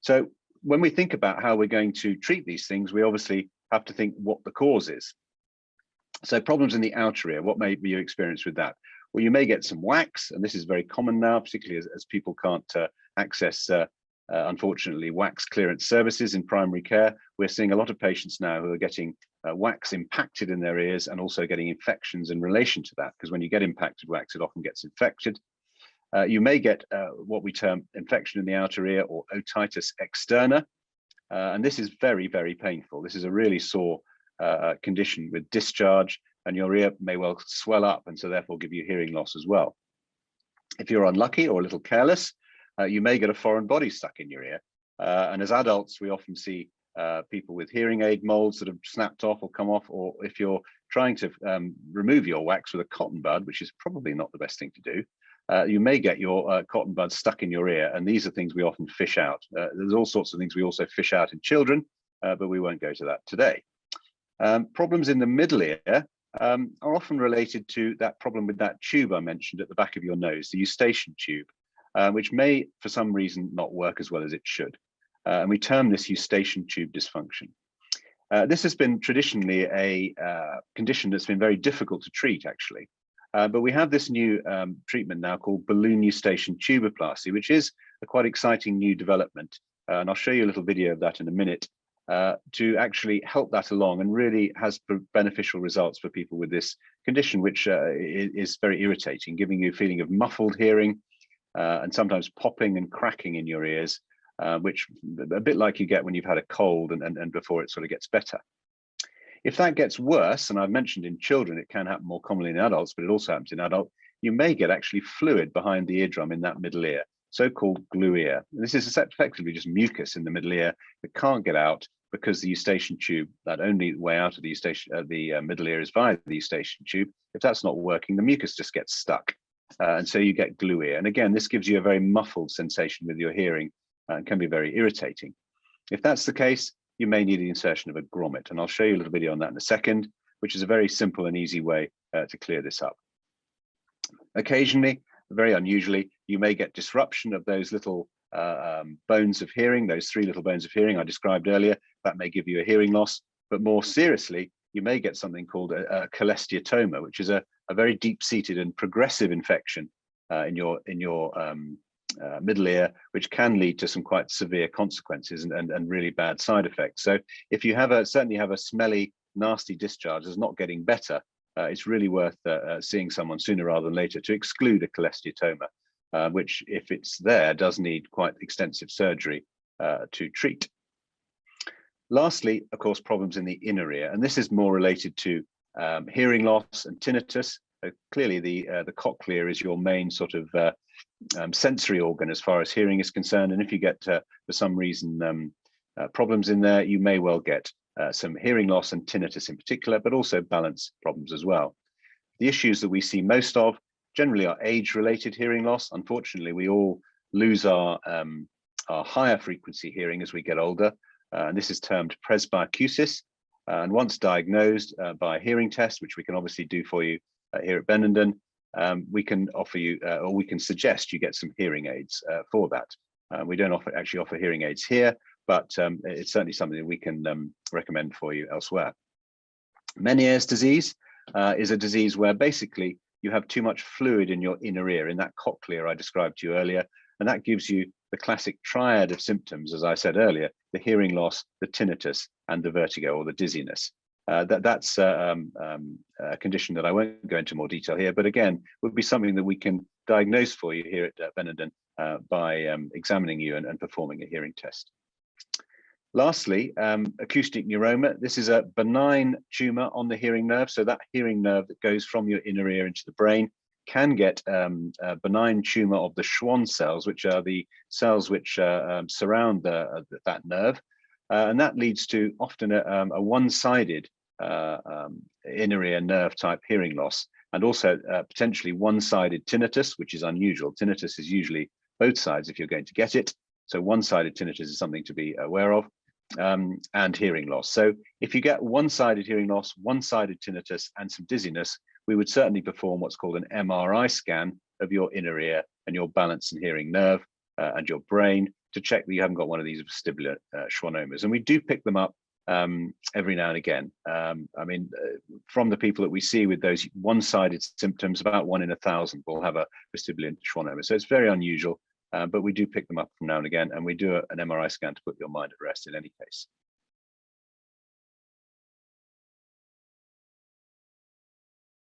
So when we think about how we're going to treat these things, we obviously have to think what the cause is. So problems in the outer ear, what may be your experience with that? Well, you may get some wax, and this is very common now, particularly as people can't access, unfortunately, wax clearance services in primary care. We're seeing a lot of patients now who are getting wax impacted in their ears and also getting infections in relation to that, because when you get impacted wax, it often gets infected. You may get what we term infection in the outer ear, or otitis externa, and this is very, very painful. This is a really sore condition with discharge, and your ear may well swell up and so therefore give you hearing loss as well. If you're unlucky or a little careless, you may get a foreign body stuck in your ear. And as adults, we often see people with hearing aid molds that have snapped off or come off, or if you're trying to remove your wax with a cotton bud, which is probably not the best thing to do, you may get your cotton bud stuck in your ear, and these are things we often fish out. There's all sorts of things we also fish out in children, but we won't go to that today. Problems in the middle ear are often related to that problem with that tube I mentioned at the back of your nose, the eustachian tube, which may, for some reason, not work as well as it should. And we term this eustachian tube dysfunction. This has been traditionally a condition that's been very difficult to treat, actually. But we have this new treatment now called balloon eustachian tuboplasty, which is a quite exciting new development. And I'll show you a little video of that in a minute, to actually help that along, and really has beneficial results for people with this condition, which is very irritating, giving you a feeling of muffled hearing and sometimes popping and cracking in your ears, which a bit like you get when you've had a cold and before it sort of gets better. If that gets worse, and I've mentioned in children, it can happen more commonly in adults, but it also happens in adults, you may get actually fluid behind the eardrum in that middle ear, so-called glue ear. And this is effectively just mucus in the middle ear that can't get out because the eustachian tube, that only way out of the middle ear is via the eustachian tube. If that's not working, the mucus just gets stuck. And so you get glue ear. And again, this gives you a very muffled sensation with your hearing and can be very irritating. If that's the case, you may need the insertion of a grommet. And I'll show you a little video on that in a second, which is a very simple and easy way to clear this up. Occasionally, very unusually, you may get disruption of those little bones of hearing, those 3 little bones of hearing I described earlier. That may give you a hearing loss, but more seriously, you may get something called a cholesteatoma, which is a very deep-seated and progressive infection in your middle ear, which can lead to some quite severe consequences and really bad side effects. So if you certainly have a smelly, nasty discharge that's not getting better, it's really worth seeing someone sooner rather than later to exclude a cholesteatoma, which, if it's there, does need quite extensive surgery to treat. Lastly, of course, problems in the inner ear, and this is more related to hearing loss and tinnitus. Clearly, the cochlea is your main sort of sensory organ as far as hearing is concerned, and if you get, for some reason, problems in there, you may well get some hearing loss and tinnitus in particular, but also balance problems as well. The issues that we see most of generally are age-related hearing loss. Unfortunately, we all lose our higher frequency hearing as we get older, and this is termed presbyacusis. And once diagnosed by a hearing test, which we can obviously do for you here at Benenden, we can offer you, or we can suggest you get some hearing aids for that. We don't actually offer hearing aids here, but it's certainly something that we can recommend for you elsewhere. Meniere's disease is a disease where basically you have too much fluid in your inner ear, in that cochlea I described to you earlier, and that gives you the classic triad of symptoms, as I said earlier: the hearing loss, the tinnitus, and the vertigo or the dizziness. That's a condition that I won't go into more detail here, but again, would be something that we can diagnose for you here at Benenden by examining you and performing a hearing test. Lastly, acoustic neuroma. This is a benign tumor on the hearing nerve. So that hearing nerve that goes from your inner ear into the brain can get a benign tumor of the Schwann cells, which are the cells which surround that nerve. And that leads to often a one-sided inner ear nerve type hearing loss, and also potentially one-sided tinnitus, which is unusual. Tinnitus is usually both sides if you're going to get it. So one-sided tinnitus is something to be aware of, and hearing loss. So if you get one-sided hearing loss, one-sided tinnitus, and some dizziness, we would certainly perform what's called an MRI scan of your inner ear and your balance and hearing nerve and your brain to check that you haven't got one of these vestibular schwannomas. And we do pick them up every now and again. I mean, from the people that we see with those one-sided symptoms, about 1 in 1,000 will have a vestibular schwannoma. So it's very unusual, but we do pick them up from now and again, and we do an MRI scan to put your mind at rest in any case.